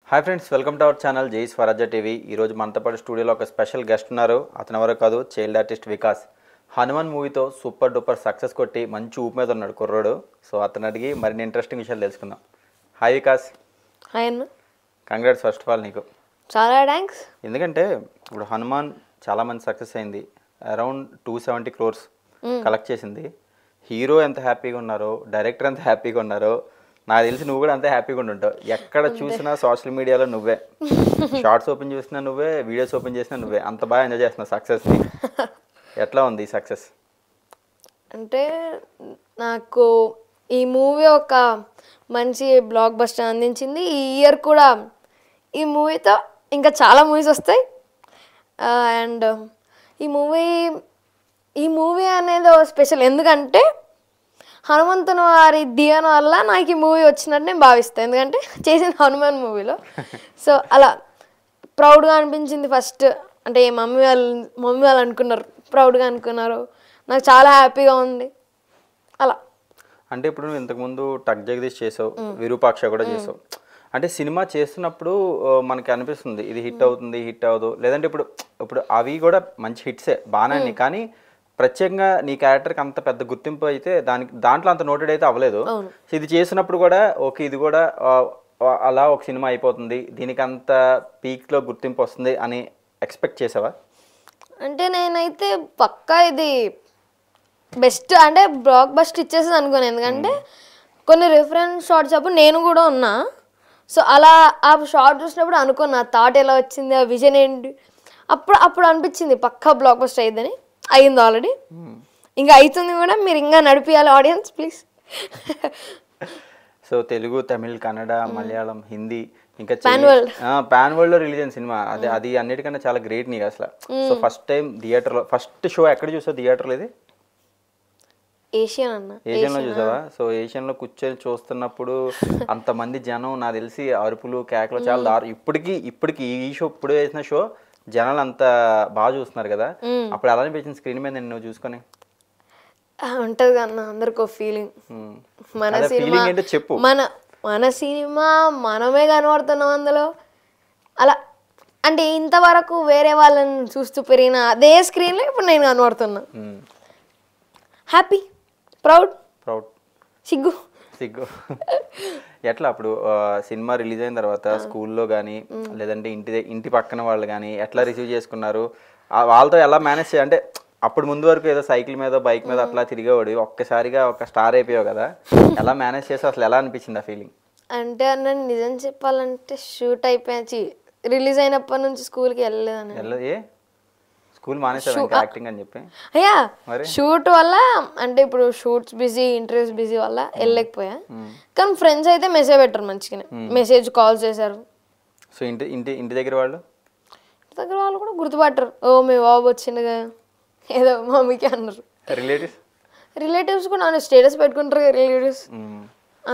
Hi friends, welcome to our channel జై స్వరాజ్య TV. ఈరోజు మనతో పాటు స్టూడియోలో ఒక స్పెషల్ గెస్ట్ ఉన్నారు. అతను ఎవరో కాదు, చైల్డ్ ఆర్టిస్ట్ వికాస్. హనుమాన్ మూవీతో సూపర్ డూపర్ సక్సెస్ కొట్టి మంచి ఊపు మీద ఉన్నాడు కుర్రోడు. సో అతను అడిగి మరిన్ని ఇంట్రెస్టింగ్ విషయాలు తెలుసుకుందాం. హాయ్ వికాస్. హాయ్ అన్న. కంగ్రాట్స్ ఫస్ట్ ఆఫ్ ఆల్ నీకు. చాలా థ్యాంక్స్. ఎందుకంటే ఇప్పుడు హనుమాన్ చాలా మంది సక్సెస్ అయింది. అరౌండ్ 270 crores కలెక్ట్ చేసింది. హీరో ఎంత హ్యాపీగా ఉన్నారో, డైరెక్టర్ ఎంత హ్యాపీగా ఉన్నారో నాకు తెలిసి నువ్వు కూడా అంతే హ్యాపీగా ఉంటుంటావు. ఎక్కడ చూసినా సోషల్ మీడియాలో నువ్వే, షార్ట్స్ ఓపెన్ చేసినా నువ్వే, వీడియోస్ ఓపెన్ చేసినా నువ్వే. అంత బాగా ఎంజాయ్ చేస్తున్నావు సక్సెస్ని. ఎట్లా ఉంది ఈ సక్సెస్? అంటే నాకు ఈ మూవీ ఒక మంచి బ్లాక్ బస్టర్ అందించింది. ఈ ఇయర్ కూడా ఈ మూవీతో ఇంకా చాలా మూవీస్ వస్తాయి. అండ్ ఈ మూవీ అనేది స్పెషల్ ఎందుకంటే హనుమంతుని వారి దీవెన వల్ల నాకు ఈ మూవీ వచ్చినట్టు నేను భావిస్తాను. ఎందుకంటే చేసిన హనుమాన్ మూవీలో. సో అలా ప్రౌడ్గా అనిపించింది ఫస్ట్. అంటే మమ్మీ వాళ్ళు అనుకున్నారు, ప్రౌడ్గా అనుకున్నారు. నాకు చాలా హ్యాపీగా ఉంది. అలా అంటే ఇప్పుడు నువ్వు ఇంతకుముందు టక్ జగదీష్ చేసావు, విరూపాక్ష కూడా చేసావు. అంటే సినిమా చేస్తున్నప్పుడు మనకి అనిపిస్తుంది ఇది హిట్ అవుతుంది, హిట్ అవ్వదు. లేదంటే ఇప్పుడు అవి కూడా మంచి హిట్సే బాగానే, కానీ ప్రత్యేకంగా నీ క్యారెక్టర్కి అంత పెద్ద గుర్తింపు అయితే దాంట్లో అంత నోటెడ్ అయితే అవ్వలేదు. సో ఇది చేసినప్పుడు కూడా ఓకే, ఇది కూడా అలా ఒక సినిమా అయిపోతుంది, దీనికి అంత పీక్లో గుర్తింపు వస్తుంది అని ఎక్స్పెక్ట్ చేసావా? అంటే నేనైతే పక్కా ఇది బెస్ట్ అంటే బ్లాక్ బస్ట్ ఇచ్చేసి అనుకోను. ఎందుకంటే కొన్ని రిఫరెన్స్ షార్ట్స్ అప్పుడు నేను కూడా ఉన్నా. సో అలా ఆ షార్ట్ చూసినప్పుడు అనుకున్నా థాట్ ఎలా వచ్చింది, ఆ విజన్ ఏంటి. అప్పుడు అనిపించింది పక్కా బ్లాక్ బస్టర్ అయ్యిందని. అయ్యింది ఆల్రెడీ, ఇంకా అవుతుంది కూడా. మీరు ఇంకా నడిపియాలి audience please. So Telugu, Tamil, Kannada, Malayalam, Hindi, ఇంకా పాన్ వరల్డ్ లో రిలీజ్ అయిన సినిమా అది అన్నిటికన్నా చాలా గ్రేట్ నీకు అసలు. సో ఫస్ట్ టైం థియేటర్లో ఫస్ట్ షో ఎక్కడ చూసావు థియేటర్లో? ఇది ఏషియన్లో చూసావా? సో ఏషియన్లో కూర్చొని చూస్తున్నప్పుడు అంతమంది జనం, నాకు తెలిసి అరుపులు కేకలు చాలా ఇప్పటికి ఈ షో ఇప్పుడు వేసిన షో జనాలు అంత బాగా చూస్తున్నారు కదా. అప్పుడు ఎలా అనిపించింది స్క్రీన్ మీద నువ్వు చూసుకొని? ఉంటది కన్నా అందరికి ఒక ఫీలింగ్. మన సినిమా చెప్పు. మన సినిమా మనమే కనబడుతున్నాం అందులో. అలా అంటే ఇంతవరకు వేరే వాళ్ళని చూస్తూ పెరిగిన అదే స్క్రీన్లో ఇప్పుడు నేను కనబడుతున్నా. హ్యాపీ, ప్రౌడ్, సిగ్గు. ఎట్లా అప్పుడు సినిమా రిలీజ్ అయిన తర్వాత స్కూల్లో కానీ లేదంటే ఇంటి పక్కన వాళ్ళు కానీ ఎట్లా రిసీవ్ చేసుకున్నారు? వాళ్ళతో ఎలా మేనేజ్ అంటే అప్పుడు ముందు వరకు ఏదో సైకిల్ మీద బైక్ మీద అట్లా తిరిగేవాడు, ఒక్కసారిగా ఒక స్టార్ అయిపోయావు కదా, ఎలా మేనేజ్ చేసి అసలు ఎలా అనిపించింది ఆ ఫీలింగ్? అంటే నన్ను నిజం చెప్పాలంటే షూట్ అయిపోయి రిలీజ్ అయినప్పటి నుంచి స్కూల్కి వెళ్ళలేదని. స్కూల్ మానేసావు యాక్టింగ్ అని చెప్పి? అయ్యా షూట్ వల్ల అంటే ఇప్పుడు షూట్స్ బిజీ, ఇంటర్వ్యూస్ బిజీ వల్ల వెళ్ళలేకపోయా. కానీ ఫ్రెండ్స్ అయితే మెసేజ్ పెట్టారు, మంచిగానే మెసేజ్ కాల్ చేశారు. సో ఇంటి దగ్గర వాళ్ళు కూడా గుర్తుపట్టారు. ఓ మీ బాబు వచ్చిండగా ఏదో మమ్మీకి అన్నారు. రిలేటివ్స్ కూడా నన్ను స్టేటస్ పెట్టుకుంటారు కదా, రిలేటివ్స్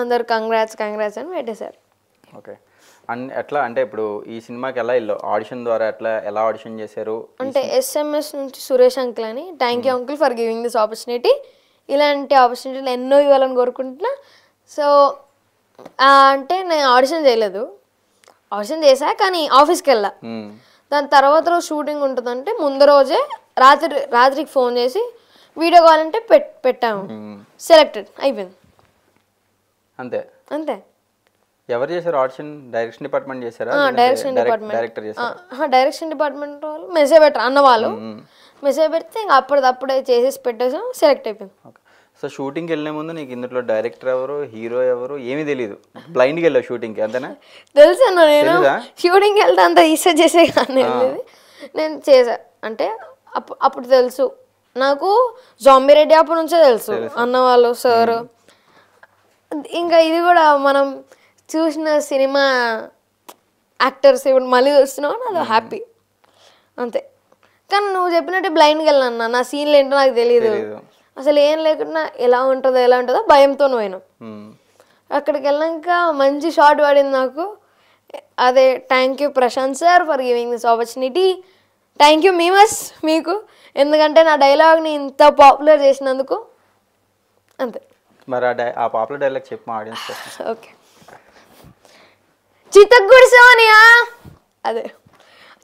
అందరు కంగ్రాట్స్ అని పెట్టేశారు. ఓకే. అండ్ ఎట్లా అంటే ఇప్పుడు ఈ సినిమాకి ఎలా వెళ్ళావు? ఆడిషన్ ద్వారా ఎలా ఆడిషన్ చేశారు? అంటే SMS నుంచి సురేష్ అంకుల్ అని, thank you uncle for giving this opportunity. ఇలాంటి ఆపర్చునిటీలు ఎన్నో ఇవ్వాలని కోరుకుంటున్నా. సో అంటే నేను ఆడిషన్ చేయలేదు, ఆడిషన్ చేశా కానీ ఆఫీస్కి వెళ్ళా. దాని తర్వాత రోజు షూటింగ్ ఉంటుందంటే ముందు రోజే రాత్రికి ఫోన్ చేసి వీడియో కాల్ అంటే పెట్టాము. సెలెక్టెడ్ అయిపోయింది అంతే. ఎవరు చేశారు ఆడిషన్? డైరెక్షన్ డిపార్ట్మెంట్ చేశారా? డైరెక్షన్ డిపార్ట్మెంట్ వాళ్ళు మెసేజ్ పెట్టారు అన్న వాళ్ళు. మెసేజ్ పెడితే ఇంకా అప్పటిదప్పుడే చేసేసి పెట్టేసాం, సెలెక్ట్ అయిపోయింది. సో షూటింగ్కి వెళ్ళే ముందు నీకు ఇందులో డైరెక్టర్ ఎవరు, హీరో ఎవరు ఏమీ తెలియదు, బ్లైండ్గా వెళ్ళావు షూటింగ్కి అంతేనా? తెలుసు అన్న, నేను షూటింగ్కి వెళ్తే అంత రీసెర్చ్ చేసే కానీ నేను చేసా. అంటే అప్పుడు తెలుసు నాకు, జాంబీ రెడ్డి అప్పటి నుంచే తెలుసు అన్న వాళ్ళు, సార్. ఇంకా ఇది కూడా మనం చూసిన సినిమా యాక్టర్స్ ఇప్పుడు మళ్ళీ చూస్తున్నావు, నాకు హ్యాపీ అంతే. కానీ నువ్వు చెప్పినట్టే బ్లైండ్కి వెళ్ళాను, నా సీన్లు ఏంటో నాకు తెలియదు అసలు, ఏం లేకుండా ఎలా ఉంటుందో భయంతో పోయినా. అక్కడికి వెళ్ళాక మంచి షాట్ పడింది నాకు. అదే thank you Prashant sir for giving this opportunity. Thank you మీకు, ఎందుకంటే నా డైలాగ్ని ఇంత పాపులర్ చేసినందుకు. అంతే. మరి ఆ పాపులర్ డైలాగ్ చెప్పు మా ఆడియన్స్. ఓకే. చిత్తగుడిసోని అదే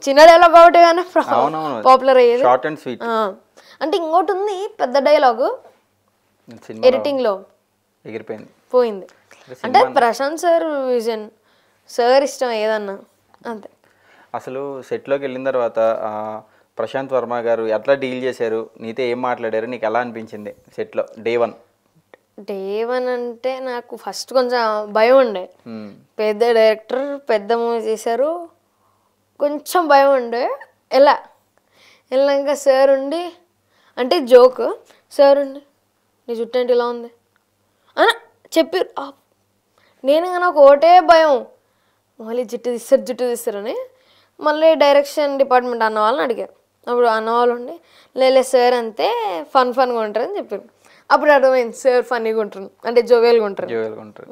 చిన్న డైలాగ్ ఒకటి కానీ పాపులర్ అయ్యేది. Short and sweet. అంటే ఇంకోటి ఉంది పెద్ద డైలాగు ఎడిటింగ్ లో ఎగిరిపోయింది, పోయింది. అంటే ప్రశాంత్ సార్ విజన్, సార్ ఇష్టం ఏదన్నా అంతే. అసలు సెట్లోకి వెళ్ళిన తర్వాత ప్రశాంత్ వర్మ గారు ఎట్లా డీల్ చేశారు, నీతో ఏం మాట్లాడారు, నీకు ఎలా అనిపించింది సెట్లో డే వన్? డే వన్ అంటే నాకు ఫస్ట్ కొంచెం భయం ఉండే, పెద్ద డైరెక్టర్ పెద్ద మూవీ చేశారు, కొంచెం భయం ఉండే. వెళ్ళాక సార్ ఉండి అంటే జోక్, సార్ ఉండి నీ జుట్టు అంటే ఇలా ఉంది అని చెప్పారు. నేను నాకు ఒకటే భయం, మళ్ళీ జుట్టు తీస్తారని. మళ్ళీ డైరెక్షన్ డిపార్ట్మెంట్ అన్న వాళ్ళని అడిగారు. అప్పుడు అన్న వాళ్ళు ఉండి లేలే సార్ అంతే ఫన్గా ఉంటారని చెప్పారు. అప్పుడు అర్థమైంది సార్ ఫన్నీగా ఉంటారు అంటే జోవియల్గా ఉంటారు.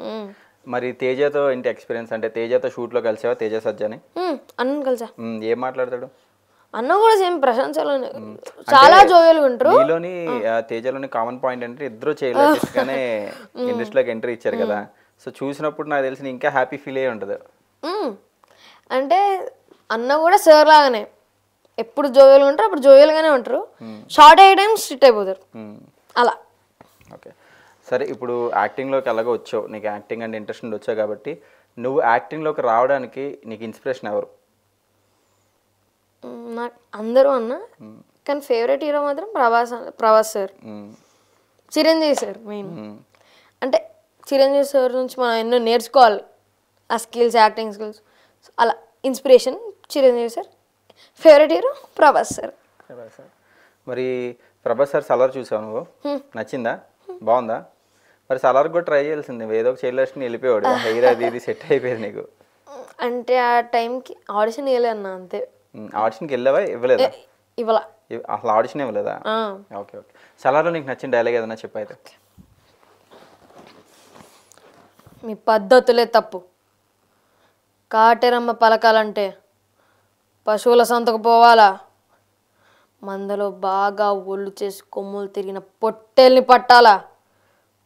మరి తేజతో ఏంటి ఎక్స్పీరియన్స్? అంటే తేజతో షూట్లో కలిసావా, తేజ సజ్జని? అన్న కలిసా. ఏం మాట్లాడతాడు? అన్న కూడా సేమ్ ప్రశాంత్ చాలా జోవియల్గా ఉంటారు. నీలోని తేజలోని కామన్ పాయింట్ అంటే ఇద్దరు చేయలేగానే ఇండస్ట్రీలోకి ఎంట్రీ ఇచ్చారు కదా, సో చూసినప్పుడు నాకు తెలిసి ఇంకా హ్యాపీ ఫీల్ అయ్యి ఉంటుంది. అంటే అన్న కూడా సార్ లాగానే ఎప్పుడు జోవియల్గా ఉంటారు, అప్పుడు జోవియల్గానే ఉంటారు. షార్ట్ అయ్యే టైం స్ట్రిక్ట్ అయిపోతారు అలా. ఓకే, సరే ఇప్పుడు యాక్టింగ్లోకి ఎలాగో వచ్చావు, నీకు యాక్టింగ్ అంటే ఇంట్రెస్ట్ ఉండి వచ్చావు కాబట్టి నువ్వు యాక్టింగ్లోకి రావడానికి నీకు ఇన్స్పిరేషన్ ఎవరు? నాకు అందరూ అన్న, కానీ ఫేవరెట్ హీరో మాత్రం Prabhas sir, Chiranjeevi sir main. అంటే చిరంజీవి సార్ నుంచి మనం ఎన్నో నేర్చుకోవాలి, ఆ స్కిల్స్, యాక్టింగ్ స్కిల్స్. అలా inspiration Chiranjeevi sir, favourite hero Prabhas sir. మరి ప్రభాస్ సార్ సలార్ చూసావు నువ్వు, నచ్చిందా, బాగుందా? మరి సలార్ కూడా ట్రై చేయాల్సింది, ఏదో ఒక చేయలేసి వెళ్ళిపోయాడు, హెయిర్ అది ఇది సెట్ అయిపోయింది నీకు. అంటే ఆ టైంకి ఆడిషన్ ఇవ్వలే అన్న అంతే. ఆడిషన్కి వెళ్ళావా, ఇవ్వలేదా? ఇవ్వాల అసలు ఆడిషన్ ఇవ్వలేదా? Okay okay. సలార్లో నీకు నచ్చిన డైలాగ్ ఏదైనా చెప్పైతే. మీ పద్ధతులే తప్పు, కాటెరమ్మ పలకాలంటే పశువుల సంతకు పోవాలా, మందలో బాగా ఒళ్ళు చేసి కొమ్ములు తిరిగిన పొట్టేల్ని పట్టాలా,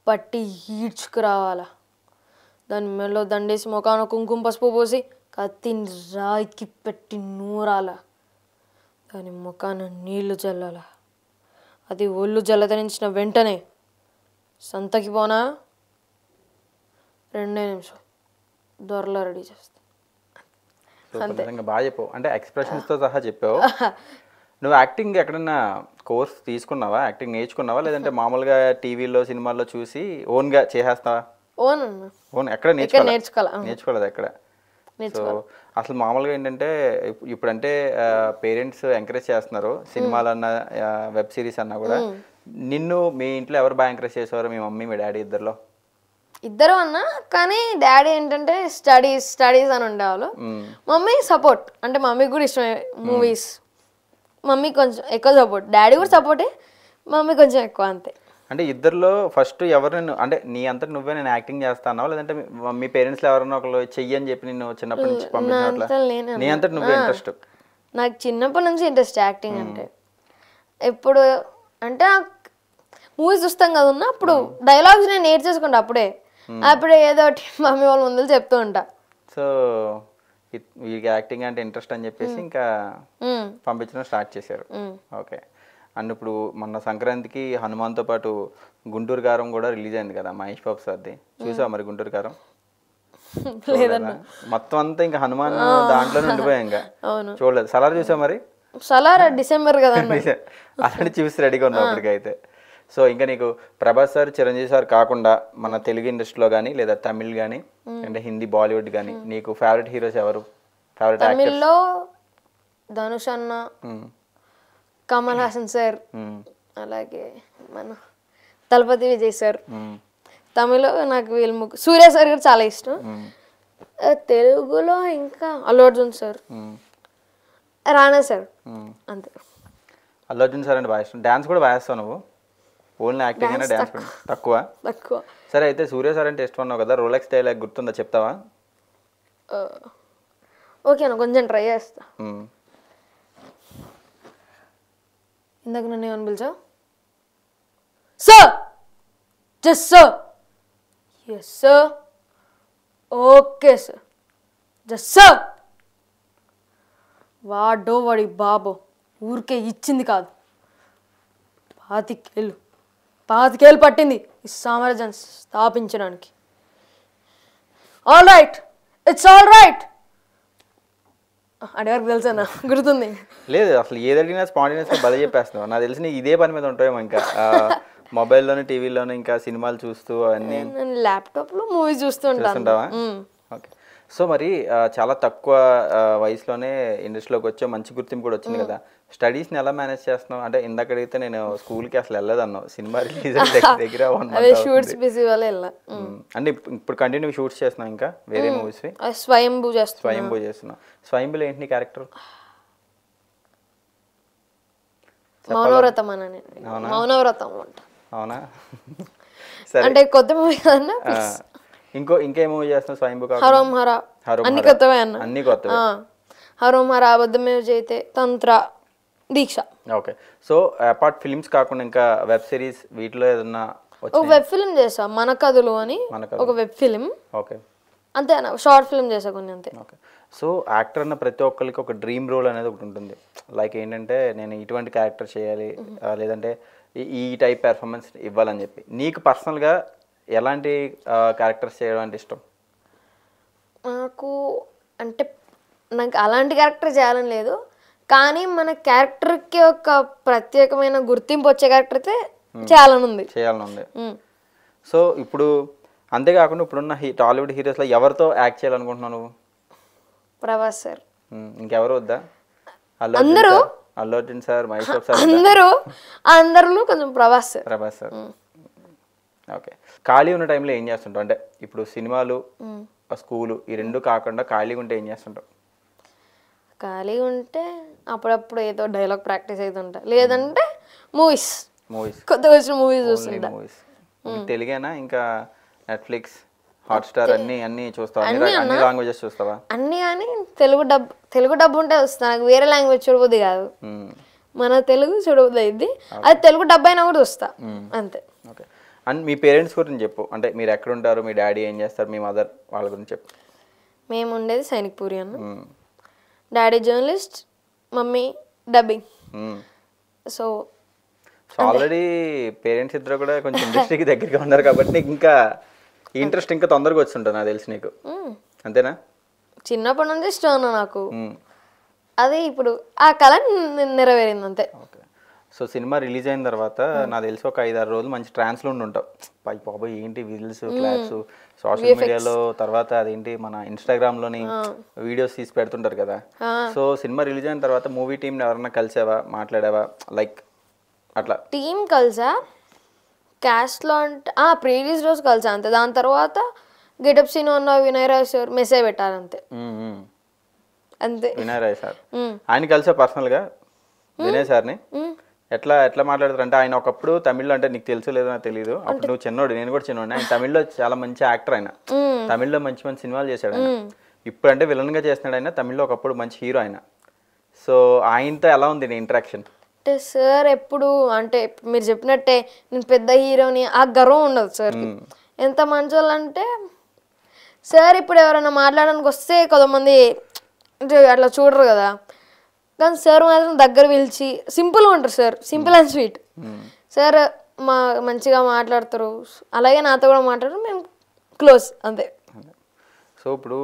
పట్టి ఈడ్చుకురావాలా, దాని మెడలో దండేసి ముఖాన కుంకుమ పసుపు పోసి కత్తిని రాయికి పెట్టి నూరాల, దాని ముఖాన నీళ్లు చల్లాల, అది ఒళ్ళు జలధరించిన వెంటనే సంతకి పోనా 2 నిమిషం దొరలా రెడీ చేస్తా. బాగా చెప్పావు, అంటే ఎక్స్ప్రెషన్స్తో సహా చెప్పావు. నువ్వు యాక్టింగ్ ఎక్కడన్నా కోర్స్ తీసుకున్నావా, యాక్టింగ్ నేర్చుకున్నావా, లేదంటే మామూలుగా టీవీలో సినిమాల్లో చూసి ఓన్గా చేసేస్తావా? ఓన్ ఎక్కడ నేర్చుకోలేదు ఎక్కడ? సో అసలు మామూలుగా ఏంటంటే ఇప్పుడంటే పేరెంట్స్ ఎంకరేజ్ చేస్తున్నారు, సినిమాలన్నా వెబ్ సిరీస్ అన్నా కూడా. నిన్ను మీ ఇంట్లో ఎవరు బాగా ఎంకరేజ్ చేసేవారు, మీ మమ్మీ మీ డాడీ ఇద్దరులో? ఇద్దరు అన్నా, కానీ డాడీ ఏంటంటే స్టడీస్ అని ఉండేవాళ్ళు, మమ్మీ సపోర్ట్. అంటే మమ్మీకి కూడా ఇష్టమే మూవీస్, మమ్మీ కొంచెం ఎక్కువ సపోర్ట్, డాడీ కూడా సపోర్టే, మమ్మీ కొంచెం ఎక్కువ అంతే. అంటే ఇద్దరులో ఫస్ట్ ఎవరు అంటే నీ అంతటి నువ్వే నేను యాక్టింగ్ చేస్తాను, లేదంటే మీ పేరెంట్స్లో ఎవరైనా ఒకరు చెయ్యని చెప్పి నిన్ను చిన్నప్పటి నుంచి పంపించినట్ల నీ అంతటి నువ్వే ఇంట్రెస్ట్? నాకు చిన్నప్పటి నుంచి ఇంట్రెస్ట్ యాక్టింగ్ అంటే. ఎప్పుడు అంటే మూవీస్ చూస్తాం కదా ఉన్న అప్పుడు డైలాగ్స్ నేను నేర్చేసుకుంటా అప్పుడే ఏదో ఒకటి మమ్మీ వాళ్ళ ముందు చెప్తూ ఉంటా. సో వీళ్ళకి యాక్టింగ్ అంటే ఇంట్రెస్ట్ అని చెప్పేసి ఇంకా పంపించడం స్టార్ట్ చేశారు. ఓకే. అండ్ ఇప్పుడు మొన్న సంక్రాంతికి హనుమాన్తో పాటు గుంటూరు కారం కూడా రిలీజ్ అయింది కదా మహేష్ బాబు సార్ది, చూసావా మరి గుంటూరు కారం? మొత్తం అంతా ఇంకా హనుమాన్ దాంట్లోనే ఉండిపోయాం ఇంకా, చూడలేదు. సలార్ చూసావు మరి? సలార్ డిసెంబర్ కదా అలాంటి చూసి రెడీగా ఉన్నావు అప్పటికైతే. సో ఇంకా నీకు ప్రభాస్ సార్, చిరంజీవి సార్ కాకుండా మన తెలుగు ఇండస్ట్రీలో కానీ లేదా తమిళ్ కానీ అంటే హిందీ, బాలీవుడ్ కానీ నీకు ఫేవరెట్ హీరోస్ ఎవరు? ఫేవరెట్ తమిళ్లో ధనుష్ అన్న, కమల్ హాసన్ సార్, అలాగే మన తలపతి విజయ్ సార్. తమిళ్లో నాకు వీళ్ళు ముగ్గురు, సూర్య సార్ కూడా చాలా ఇష్టం. తెలుగులో ఇంకా అల్లు అర్జున్ సార్, రానా సార్, అంతే. అల్లు అర్జున్ సార్ అంటే బాగా ఇష్టం. డాన్స్ కూడా బాగా వేస్తావు నువ్వు? ఓన్లీ యాక్టింగ్ అయినా డాన్స్ తక్కువ? సరే, అయితే సూర్య సార్ అంటే ఇష్టం అన్నావు కదా, రోలెక్స్ డైలాగ్ గుర్తుందా, చెప్తావా? ఓకే అన్న, కొంచెం ట్రై చేస్తా. ఇందాక నన్ను ఏమని పిలిచావు? Sir, just sir, yes sir, okay sir, just sir, వాడో వాడి బాబో ఊరికే ఇచ్చింది కాదు, 25 ఏళ్ళు పట్టింది ఈ సామ్రాజ్యాన్ని స్థాపించడానికి. All right, it's all right. అడిగారు తెలుసా, గుర్తుంది. లేదు అసలు ఏది అడిగినా స్పాంటేనియస్గా భలే చెప్పేస్తున్నావు. నాకు తెలిసి నీకు ఇదే పని మీద ఉంటాయేమో, ఇంకా మొబైల్లోనే టీవీలోనే ఇంకా సినిమాలు చూస్తూ అవన్నీ. నేను ల్యాప్టాప్లో మూవీ చూస్తుంటాను. చూస్తుంటావా? ఓకే. సో మరి చాలా తక్కువ వయసులోనే ఇండస్ట్రీలోకి వచ్చే మంచి గుర్తింపు కూడా వచ్చింది కదా. స్టడీస్ని ఎలా మేనేజ్ చేస్తున్నావు? అంటే ఇందాక అడిగితే నేను స్కూల్కి అసలు వెళ్ళలేదన్నావు, సినిమా రిలీజ్ దగ్గర షూట్స్ బిజీ వల్ల వెళ్ళా. అంటే ఇప్పుడు కంటిన్యూ షూట్స్ చేస్తున్నావు ఇంకా వేరే మూవీస్? స్వయంభూ చేస్తున్నావు. స్వయంభూలో ఏంటి నీ క్యారెక్టర్? మౌనవ్రతం అని. మౌనవ్రతం అంట. అవునా? అంటే కొత్త మూవీ కదన్నా. ఇంకే మూవీ చేస్తున్నావు స్వయంభూ? హరోం హరా అన్ని కొత్తవే అన్న. అన్ని కొత్తవే. హరోం హరా, అబద్ధమే జైతే, తంత్ర, దీక్ష. ఓకే. సో అపార్ట్ ఫిలిమ్స్ కాకుండా ఇంకా వెబ్ సిరీస్ వీటిలో ఏదన్నా? ఒక వెబ్ ఫిల్మ్ చేసా, మన కథలు అని ఒక వెబ్ ఫిల్మ్. ఓకే. అంతే అన్న, షార్ట్ ఫిల్మ్ చేసా కొన్ని, అంతే. ఓకే. సో యాక్టర్ అన్న ప్రతి ఒక్కరికి ఒక డ్రీమ్ రోల్ అనేది ఒకటి ఉంటుంది. లైక్ ఏంటంటే నేను ఇటువంటి క్యారెక్టర్ చేయాలి, లేదంటే ఈ టైప్ పెర్ఫార్మెన్స్ ఇవ్వాలని చెప్పి. నీకు పర్సనల్గా ఎలాంటి క్యారెక్టర్స్ చేయడం అంటే ఇష్టం? నాకు అలాంటి క్యారెక్టర్ చేయాలని లేదు, కానీ మన క్యారెక్టర్కి ఒక ప్రత్యేకమైన గుర్తింపు వచ్చే క్యారెక్టర్ అయితే చేయాలని ఉంది. సో ఇప్పుడు అంతేకాకుండా ఇప్పుడున్న టాలీవుడ్ హీరోస్లో ఎవరితో యాక్ట్ చేయాలనుకుంటున్నావు నువ్వు? ప్రభాస్ సార్. ఇంకెవరు వద్దా? అందరూ, అల్లు అర్జున్ సార్, మహేష్ బాబు సార్, అందరిలో కొంచెం ప్రభాస్ సార్. ఓకే. ఖాళీ ఉన్న టైంలో ఏం చేస్తుంటావు? అంటే ఇప్పుడు సినిమాలు, స్కూలు ఈ రెండు కాకుండా ఖాళీగా ఉంటే ఏం చేస్తుంటావు? ఖాళీగా ఉంటే అప్పుడప్పుడు ఏదో డైలాగ్ ప్రాక్టీస్ అవుతుంటా, లేదంటే మూవీస్ కొత్తగా వచ్చిన మూవీస్ చూస్తుంటా. తెలుగేనా ఇంకా నెట్ఫ్లిక్స్, హాట్స్టార్ అన్ని చూస్తావా? అన్ని లాంగ్వేజెస్ చూస్తావా? అన్ని. కానీ తెలుగు డబ్బు ఉంటే వస్తా, నాకు వేరే లాంగ్వేజ్ చూడబోద్ది కాదు, మన తెలుగు చూడబోద్ది అయింది. అది తెలుగు డబ్బు అయినా కూడా చూస్తా, అంతే. ఓకే. అండ్ మీ పేరెంట్స్ గురించి చెప్పు. అంటే మీరు ఎక్కడ ఉంటారు, మీ డాడీ ఏం చేస్తారు, మీ మదర్, వాళ్ళ గురించి చెప్పు. మేము ఉండేది సైనిక్పూరి అన్న. Daddy journalist, mummy dubbing. So already parents ఇద్దరు కూడా కొంచెం ఇండస్ట్రీకి దగ్గరగా ఉన్నారు కాబట్టి నీకు ఇంకా ఇంట్రెస్ట్ ఇంకా తొందరగా వస్తుంటుంది నాకు తెలిసి నీకు, అంతేనా? చిన్నప్పటి నుంచి ఇష్టం నాకు, అదే ఇప్పుడు ఆ కళ నెరవేరింది, అంతే. ఓకే. సో సినిమా రిలీజ్ అయిన తర్వాత నాకు తెలిసి ఒక 5-6 రోజులు మంచి ట్రాన్స్లో ఉంటావు. బాబోయ్ ఏంటి విజిల్స్, క్లాప్స్, సోషల్ మీడియాలో, తర్వాత అదేంటి మన ఇన్స్టాగ్రామ్లోని వీడియోస్ తీసి పెడుతుంటారు కదా. సో సినిమా రిలీజ్ అయిన తర్వాత మూవీ టీంని ఎవరన్నా కలిసావా, మాట్లాడావా? లైక్ అట్లా టీం కలిసా, క్యాస్ట్లో అంటే ప్రీవియస్ రోజు కలిసా అంతే. దాని తర్వాత గెటప్ సీన్ ఉన్న వినయ్ రాయ్ సార్ మెసేజ్ పెట్టారంతే, అంతే. వినయ్ రాయ్ సార్ ఆయన కలిసా పర్సనల్గా? వినయ్ సార్ని ఎట్లా మాట్లాడతారు అంటే, ఆయన ఒకప్పుడు తమిళ్లో, అంటే నీకు తెలుసు లేదో నాకు తెలియదు, అప్పుడు నువ్వు చిన్నోడు, నేను కూడా చిన్నోడు. ఆయన తమిళ్లో చాలా మంచి యాక్టర్, ఆయన తమిళ్లో మంచి మంచి సినిమాలు చేశాడు ఆయన. ఇప్పుడు అంటే విలన్గా చేస్తున్నాడు ఆయన, తమిళ్లో ఒకప్పుడు మంచి హీరో ఆయన. సో ఆయనతో ఎలా ఉంది నీ ఇంటరాక్షన్? అంటే సార్ ఎప్పుడు అంటే మీరు చెప్పినట్టే నేను పెద్ద హీరోని, ఆ గర్వం ఉండదు సార్కి. ఎంత మంచి వాళ్ళు అంటే, సార్ ఇప్పుడు ఎవరైనా మాట్లాడడానికి వస్తే కొంతమంది అంటే అట్లా చూడరు కదా, కానీ సార్ మాత్రం దగ్గర పిలిచి సింపుల్గా ఉంటారు sir, simple and sweet. Sir మంచిగా మాట్లాడతారు, అలాగే నాతో కూడా మాట్లాడరు, మేము క్లోజ్, అంతే. సో ఇప్పుడు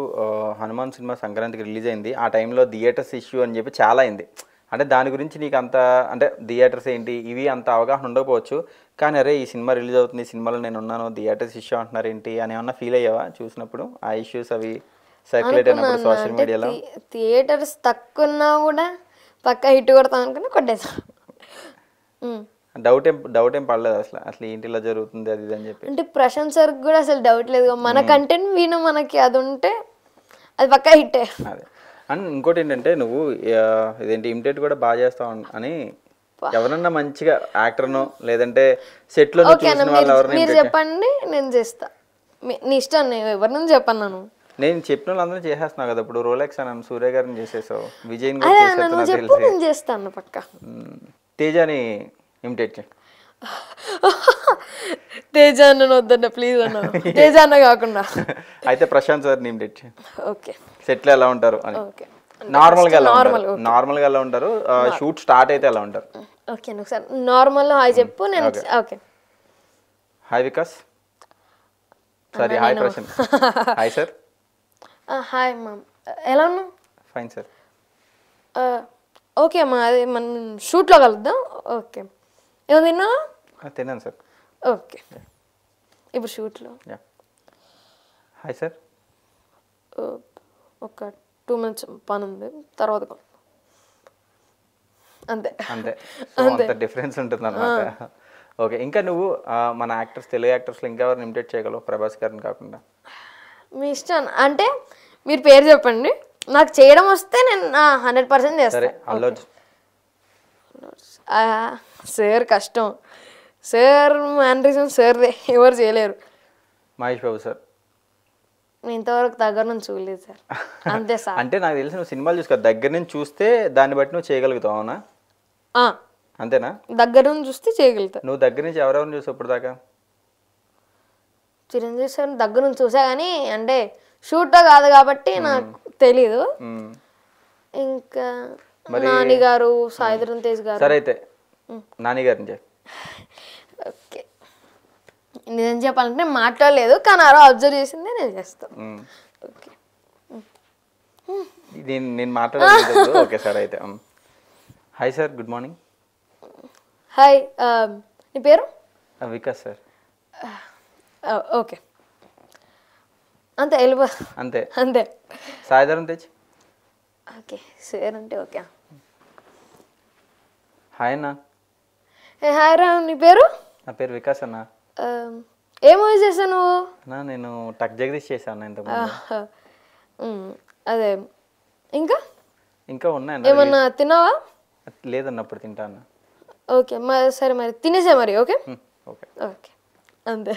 హనుమాన్ సినిమా సంక్రాంతికి రిలీజ్ అయింది, ఆ టైంలో థియేటర్స్ ఇష్యూ అని చెప్పి చాలా అయింది. అంటే దాని గురించి నీకు అంత, అంటే థియేటర్స్ ఏంటి ఇవి అంత అవగాహన ఉండకపోవచ్చు, కానీ అరే ఈ సినిమా రిలీజ్ అవుతుంది, ఈ సినిమాలో నేను ఉన్నాను, థియేటర్స్ ఇష్యూ అంటున్నారు ఏంటి అని ఏమన్నా ఫీల్ అయ్యావా చూసినప్పుడు? ఆ ఇష్యూస్ అవి సర్క్యులేట్ అయినప్పుడు సోషల్ మీడియాలో? థియేటర్స్ తక్కువ ఉన్నా కూడా పక్కా హిట్ కొడతాం అనుకుని కొట్టేసా. డౌట్ ఏం పడలేదు అసలు ఏంటి ఇలా జరుగుతుంది అది అని చెప్పి? అంటే ప్రశాంత్ సార్ కూడా అసలు డౌట్ లేదు, మన కంటెంట్ విన మనకి అది ఉంటే అది పక్కా హిట్టే. అదే. అండ్ ఇంకోటి ఏంటంటే నువ్వు ఇదేంటి ఇమిటేట్ కూడా బాగా చేస్తావు అని, ఎవరన్నా మంచిగా యాక్టర్నో లేదంటే సెట్లో మీరు చెప్పండి, నేను చేస్తా, నీ ఇష్టం, నేను ఎవరిని చెప్పాను. నేను చెప్పిన వాళ్ళందరూ చేసేస్తున్నావు కదా. ఇప్పుడు రోలెక్స్ అని సూర్య గారిని చేసేసావు, విజయ్ చేస్తాను పక్క. తేజాని ఇమిటేట్ చేయి. తేజ అన్న వద్దన్న ప్లీజ్ అన్న, తేజ అన్న కాకుండా అయితే ప్రశాంత్ సార్ని ఇమిటేట్ చేయి. ఓకే. సెట్లో ఎలా ఉంటారు అని. ఓకే. నార్మల్గా ఎలా ఉంటారు? నార్మల్గా ఎలా ఉంటారు? షూట్ స్టార్ట్ అయితే ఎలా ఉంటారు? ఓకే ఒకసారి నార్మల్ హాయ్ చెప్పు నేను. Okay hi Vikas, sorry hi Prashant. Hi sir. Hi ma'am, ఎలా ఉన్నావు? Fine sir. ఓకే అమ్మా, అదే మనం షూట్లో కలుద్దాం. ఓకే ఏమో తిన్నావా? తిన్నాను సార్. ఓకే ఇప్పుడు షూట్లో. Hi sir. ఒక 2 minutes పని ఉంది, తర్వాత అంతే అంతే. అంత డిఫరెన్స్ ఉంటుంది అనమాట. ఓకే, ఇంకా నువ్వు మన యాక్టర్స్, తెలుగు యాక్టర్స్లో ఇంకా ఎవరిని ఇమిటేట్ చేయగలవు ప్రభాస్ గారిని కాకుండా? మీ ఇష్టం, అంటే మీరు పేరు చెప్పండి, నాకు చేయడం వస్తే నేను 100% సరే, చేస్తాను. అల్లు అర్జున్. సార్ కష్టం, సార్ మ్యానరిజం సార్దే, ఎవరు చేయలేరు. మహేష్ బాబు సార్. నేను ఇంతవరకు దగ్గర నుంచి చూడలేదు సార్, అంతే సార్. అంటే నాకు తెలిసి నువ్వు సినిమాలు చూసుకో, దగ్గర నుంచి చూస్తే దాన్ని బట్టి నువ్వు చేయగలుగుతావు, అవునా? అంతేనా? దగ్గర నుంచి చూస్తే చేయగలుగుతా. నువ్వు దగ్గర నుంచి ఎవరెవరిని చూసావు ఇప్పుడు దాకా? చిరంజీవి సార్ దగ్గర నుంచి చూసా, కానీ అంటే షూట్లో కాదు కాబట్టి నాకు తెలీదు. ఇంకా నాని గారు, సాయిధరం తేజ్ గారు. సరే అయితే నాని గారిని చెప్పు. ఓకే, నిజం చెప్పాలంటే నేను మాట్లాడలేదు, కానీ అలా అబ్జర్వ్ చేసిందే నేను చేస్తాను. ఓకే నేను మాట్లాడలేదు. ఓకే సార్ అయితే. Hi sir, good morning. Hi, నీ పేరు? వికాస్ సార్. ఓకే అంతే, వెళ్ళిపో అంతే అంతే. సాయిధరం తేజ్. ఓకే సార్ అంటే ఓకే. హాయ్ అన్న. హాయ్ రా, నీ పేరు? నా పేరు వికాస్ అన్న. ఏ మూవీ చేసావు నువ్వు? నేను టక్ జగదీష్ చేశాను ఇంతకుముందు. అదే, ఇంకా ఇంకా ఉన్నాయి. ఏమన్నా తిన్నావా? లేదన్న, అప్పుడు తింటాను. ఓకే మరి, సరే మరి తినేసే మరి. ఓకే ఓకే ఓకే అంతే.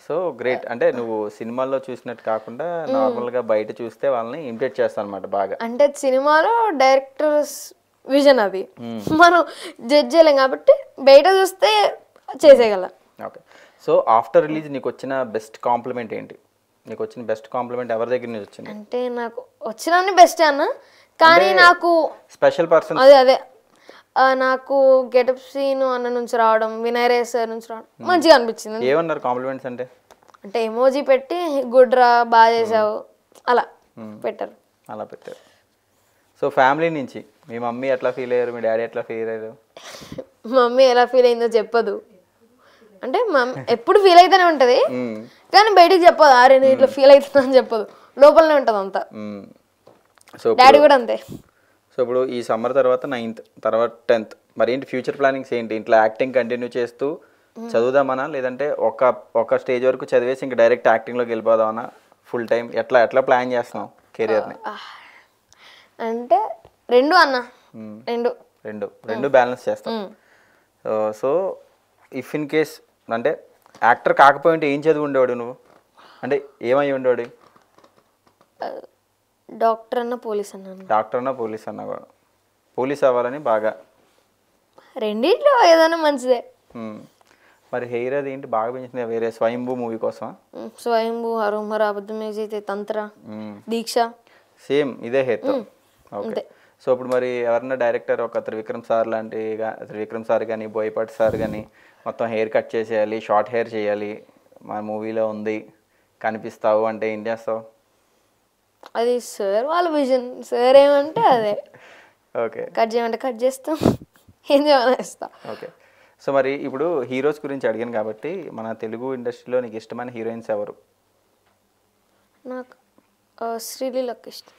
So great. అంటే నువ్వు సినిమాల్లో చూసినట్టు కాకుండా నార్మల్గా బయట చూస్తే వాళ్ళని ఇమిటేట్ చేస్తాను అనమాట బాగా. అంటే సినిమాలో డైరెక్టర్స్ విజన్ అది మనం జడ్జ్ చేయలేం కాబట్టి బయట చూస్తే చేసేయగలం. ఓకే, సో ఆఫ్టర్ రిలీజ్ నీకు వచ్చిన బెస్ట్ కాంప్లిమెంట్ ఏంటి? నీకు వచ్చిన బెస్ట్ కాంప్లిమెంట్ ఎవరి దగ్గర నుంచి వచ్చింది? అంటే నాకు వచ్చిన బెస్ట్ అన్న, కానీ నాకు స్పెషల్ పర్సన్ అదే నాకు గెటప్ సీన్ అన్న నుంచి రావడం, వినయ్ రే సార్ నుంచి రావడం మంచిగా అనిపించింది. ఏమన్నారు కాంప్లిమెంట్స్ అంటే? అంటే ఎమోజీ పెట్టి గుడ్ రా, బాగా చేసావు అలా పెట్టారు. అలా పెట్టారు. సో ఫ్యామిలీ నుంచి మీ మమ్మీ ఎట్లా ఫీల్ అయ్యారు, మీ డాడీ ఎట్లా ఫీల్ అయ్యారు? మమ్మీ ఎలా ఫీల్ అయిందో చెప్పదు. అంటే ఎప్పుడు ఫీల్ అయితేనే ఉంటది, కానీ బయటికి చెప్పదు. అరే నేను ఇట్లా ఫీల్ అవుతున్నా అని చెప్పదు, లోపలనే ఉంటది అంతా. సో డాడీ కూడా అంతే. సో ఇప్పుడు ఈ సమ్మర్ తర్వాత 9th తర్వాత 10th మరి ఏంటి ఫ్యూచర్ ప్లానింగ్స్ ఏంటి? ఇంట్లో యాక్టింగ్ కంటిన్యూ చేస్తూ చదువుదామనా, లేదంటే ఒక స్టేజ్ వరకు చదివేసి ఇంకా డైరెక్ట్ యాక్టింగ్లోకి వెళ్ళిపోదామనా? ఫుల్ టైం ఎట్లా ప్లాన్ చేస్తున్నావు కెరియర్ని? అంటే రెండు అన్న, రెండు బ్యాలెన్స్ చేస్తాం. సో ఇఫ్ ఇన్ కేస్ అంటే యాక్టర్ కాకపోయింటే ఏం చదివి ఉండేవాడు నువ్వు? అంటే ఏమై ఉండేవాడు? డాక్టర్ అన్న, పోలీస్ అన్నాను. డాక్టర్ అన్న, పోలీస్ అన్న కూడా. పోలీస్ అవ్వాలని బాగా? రెండిట్లో ఏదైనా మంచిదే. మరి హెయిర్ అది ఏంటి బాగా పెంచింది? వేరే స్వయంభూ మూవీ కోసం? స్వయంభూ, హరోహర, అబద్ధమేజైతే, తంత్ర, దీక్ష, సేమ్ ఇదే హెయిర్తో. ఓకే, సో ఇప్పుడు మరి ఎవరన్నా డైరెక్టర్ ఒక త్రివిక్రమ్ సార్ కానీ, బోయపాటి సార్ కానీ మొత్తం హెయిర్ కట్ చేసేయాలి, షార్ట్ హెయిర్ చేయాలి, మా మూవీలో ఉంది కనిపిస్తావు అంటే ఏం చేస్తావు? అది సార్ వాళ్ళ విజన్, సార్ ఏమంటే అదే. ఓకే, కట్ చేయమంటే కట్ చేస్తాం, ఏం చేయమని ఇస్తాం. ఓకే, సో మరి ఇప్పుడు హీరోస్ గురించి అడిగాను కాబట్టి మన తెలుగు ఇండస్ట్రీలో నీకు ఇష్టమైన హీరోయిన్స్ ఎవరు? నాకు శ్రీలీలకు ఇష్టం.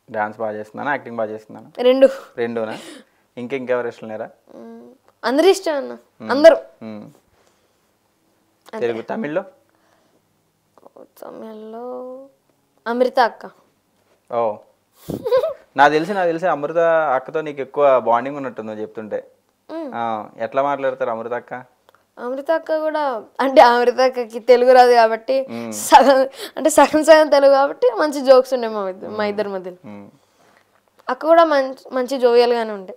డాన్స్ బాగా చేస్తున్నానా, యాక్టింగ్ బాగా చేస్తున్నానా? రెండునా? ఇంకెవరు ఇష్టం లేరా? అందరు ఇష్టం అన్న, అందరూ. తెలుగు తమిళ్లో అమృత అక్క. ఓ నాకు తెలిసి అమృత అక్కతో నీకు ఎక్కువ బాండింగ్ ఉన్నట్టు నువ్వు చెప్తుంటే. ఎట్లా మాట్లాడతారు అమృత అక్క? అమృత అక్క కూడా అంటే అమృత అక్కకి తెలుగు రాదు కాబట్టి సగం తెలుగు కాబట్టి మంచి జోక్స్ ఉండే మా ఇద్దరి మధ్యలో. అక్క కూడా మంచి జోవియల్గానే ఉండే.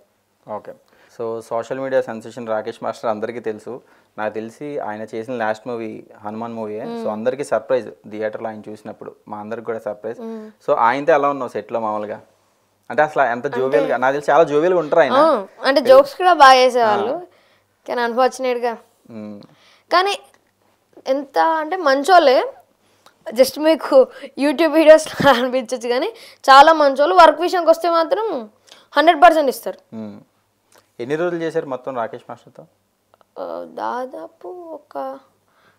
Okay, so social media sensation Rakesh master అందరికీ తెలుసు. నాకు తెలిసి ఆయన చేసిన last movie Hanuman movie. So అందరికీ సర్ప్రైజ్ థియేటర్లో ఆయన చూసినప్పుడు, మా అందరికి కూడా సర్ప్రైజ్. సో ఆయనతో ఎలా ఉన్నావు సెట్లో మామూలుగా? అంటే అసలు ఎంత జోవియల్గా, నాకు తెలిసి చాలా జోవియల్గా ఉంటారు ఆయన. అంటే జోక్స్ కూడా బాగా చేసేవాళ్ళు, కానీ అన్ఫార్చునేట్గా. కానీ ఎంత అంటే మంచోళ్ళే, జస్ట్ మీకు యూట్యూబ్ వీడియోస్ అనిపించచ్చు, కానీ చాలా మంచోళ్ళు. వర్క్ విషయానికి వస్తే మాత్రం 100% ఇస్తారు. ఎన్ని రోజులు చేశారు మొత్తం రాకేష్ మాస్టర్తో? దాదాపు ఒక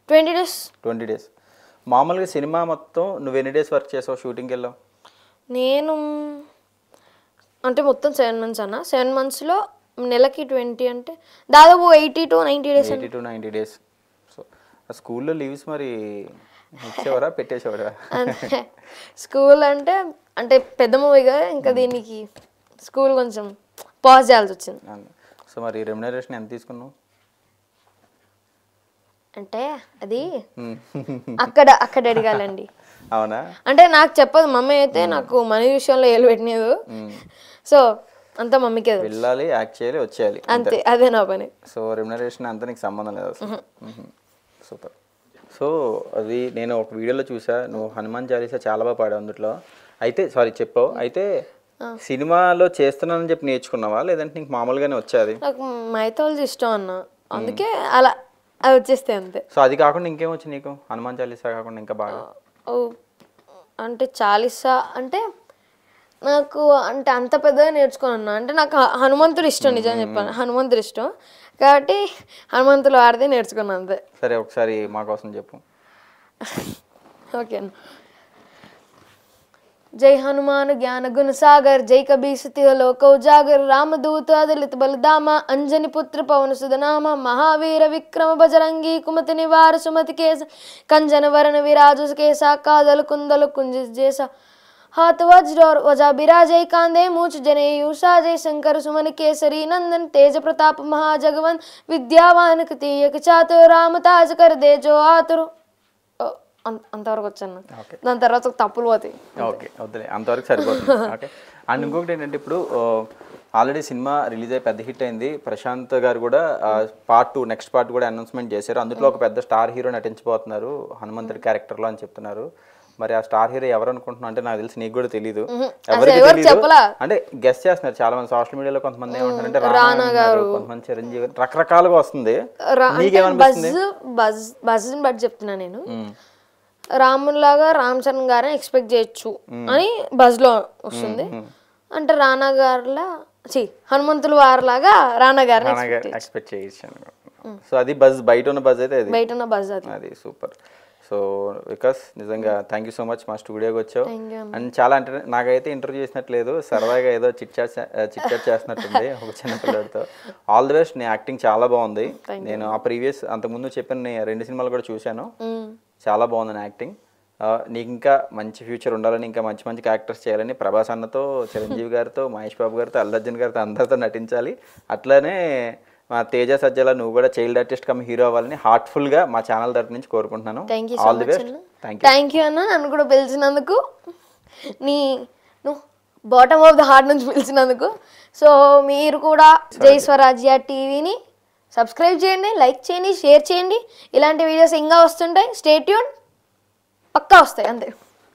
20 days. 20 days. మామూలుగా సినిమా మొత్తం నువ్వు ఎన్ని డేస్ వర్క్ చేసావు, షూటింగ్కి వెళ్ళావు? నేను అంటే మొత్తం 7 months అన్న. 7 monthsలో నెలకి 20 అంటే దాదాపు 80 to 90 days. 80 to 90 days. So స్కూల్లో లీవ్స్ మరి ఇచ్చేవారా, పెట్టేసేవారా? అంటే స్కూల్ అంటే అంటే పెద్ద మూవీ కదా, ఇంకా దీనికి స్కూల్ కొంచెం పాజ్ చేయాల్సి వచ్చింది. సో మరి రెమ్యునరేషన్ ఎంత తీసుకున్నావు? అంటే అది అక్కడ అడగాలండి. అవునా? అంటే నాకు చెప్పదు మమ్మీ, అయితే నాకు మనీ విషయంలో ఏలు పెట్టినదు. సో అంతా మమ్మీకే వెళ్ళాలి, యాక్ట్ చేయాలి, వచ్చేయాలి, అంతే, అదే నా పని. సో రెమ్యునరేషన్ అంతా నీకు సంబంధం లేదు అసలు. సూపర్. సో అది నేను ఒక వీడియోలో చూసా, నువ్వు హనుమాన్ చాలీసా చాలా బాగా పాడావు అందులో. అయితే సారీ చెప్పావు, అయితే సినిమాలో చేస్తున్నానని చెప్పి నేర్చుకున్నావా, లేదంటే నీకు మామూలుగానే వచ్చేది? నాకు మైథాలజీ ఇష్టం అన్న, అందుకే అలా అది వచ్చేస్తే అంతే. సో అది కాకుండా ఇంకేం వచ్చి నీకు, హనుమాన్ చాలీసా కాకుండా ఇంకా బాగా? అంటే చాలీసా అంటే నాకు అంటే అంత పెద్దగా నేర్చుకున్నా. అంటే నాకు హనుమంతుడు ఇష్టం, నిజంగా చెప్పాను, హనుమంతుడు ఇష్టం కాబట్టి హనుమంతులు ఆడితే నేర్చుకున్నాను అంతే. సరే ఒకసారి మా కోసం చెప్పు. ఓకే అన్న. జై హనుమాన్ జ్ఞాన గుణ సాగర్, జై కబీర్ సత్య లోక ఉజాగర్, రామదూత దళిత బలదామ, అంజని పుత్ర పవన సుధనామ, మహావీర విక్రమ బజరంగి, కుమతి నివార సుమతి కేస, కంజన వరణ విరాజు కేస, కాదలు కుందలు కుంజ జేస, हाथ वज्र और वजा बिराजय कांधे मूछ जनेयु साजय शंकर सुमन केसरी नंदन तेज प्रताप महाजगवन विद्यावान कृतीयक चातुर राम ताज कर दे जो आतुर. అంతవరకు వచ్చాను, దాని తర్వాత తప్పులు పోతాయి. ఓకే వద్దులే, అంతవరకు సరిపోతుంది. ఓకే. అండ్ ఇంకొకటి ఏంటంటే ఇప్పుడు ఆల్రెడీ సినిమా రిలీజ్ అయ్యి పెద్ద హిట్ అయింది. ప్రశాంత్ గారు కూడా పార్ట్ 2 నెక్స్ట్ పార్ట్ కూడా అనౌన్స్మెంట్ చేశారు. అందులో ఒక పెద్ద స్టార్ హీరో నటించబోతున్నారు హనుమంతుడి క్యారెక్టర్లో అని చెప్తున్నారు. మరి ఆ స్టార్ హీరో ఎవరు అనుకుంటున్నావు? అంటే నాకు తెలిసి నీకు కూడా తెలియదు, ఎవరికి తెలియదు. అంటే గెస్ట్ చేస్తున్నారు చాలా మంది సోషల్ మీడియాలో. కొంతమంది ఏమంటారంటే రానా గారు, కొంతమంది చిరంజీవి గారు, రకరకాలుగా వస్తుంది. నీకేమనిపిస్తుంది? బజ్ బట్ చెప్తున్నా నేను, రాములాగా రామ్ చరణ్ గారిని ఎక్స్పెక్ట్ చేయొచ్చు అని బజ్ లో వస్తుంది. అంటే రానా గారిలా హనుమంతుల వారిలాగా రానా గారిని ఎక్స్పెక్ట్ చేయొచ్చు. సో అది బజ్, బయట ఉన్న బజ్ అయితే అది, బయట ఉన్న బజ్ అది సూపర్. సో వికాస్ నిజంగా థ్యాంక్ యూ సో మచ్ మా స్టూడియోకి వచ్చావు. అండ్ చాలా అంటే నాకైతే ఇంటర్వ్యూ చేసినట్లేదు, సరదాగా ఏదో చిట్ చాట్ చేస్తున్నట్టుంది ఒక చిన్న పిల్లడితో. All the best. నీ యాక్టింగ్ చాలా బాగుంది. నేను ఆ ప్రీవియస్ అంతకుముందు చెప్పిన 2 సినిమాలు కూడా చూశాను, చాలా బాగుంది నా యాక్టింగ్. నీకు ఇంకా మంచి ఫ్యూచర్ ఉండాలని, ఇంకా మంచి మంచి క్యారెక్టర్స్ చేయాలని, ప్రభాస్ అన్నతో, చిరంజీవి గారితో, మహేష్ బాబు గారితో, అల్లు అర్జున్ గారితో అందరితో నటించాలి. అట్లానే మా తేజ సజ్జల నువ్వు కూడా చైల్డ్ ఆర్టిస్ట్ కమ్ హీరో అవ్వాలని హార్ట్ఫుల్గా మా ఛానల్ తరపు నుంచి కోరుకుంటున్నాను. All the best. Thank you అన్న, నన్ను కూడా పిలిచినందుకు, నువ్వు బాటమ్ ఆఫ్ ద హార్ట్ నుంచి పిలిచినందుకు. సో మీరు కూడా జై స్వరాజ్య టీవీని సబ్స్క్రైబ్ చేయండి, లైక్ చేయండి, షేర్ చేయండి. ఇలాంటి వీడియోస్ ఇంకా వస్తుంటాయి. స్టే ట్యూన్, పక్కా వస్తాయి అంతే.